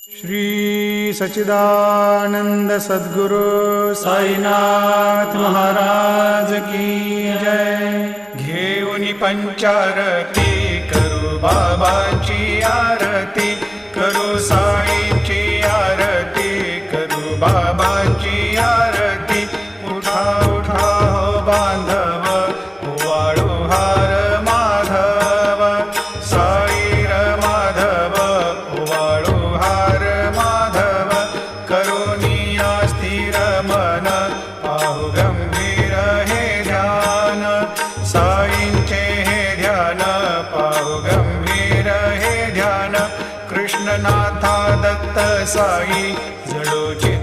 श्री सच्चिदानंद सद्गुरु साईनाथ महाराज की जय। घेऊनी पंचारती करू बाबाची आरती, करू साईची आरती, करू बाबाची आरती। उठा उठा हो बांधव, वाळू हार माधव, साईर माधव, वाळू हार माधव। करुनिया स्थिर मन, पाहु गंभीर हे ध्यान, साईंचे हे ध्यान, पाहु गंभीर हे ध्यान। कृष्णनाथा दत्त साई जडोची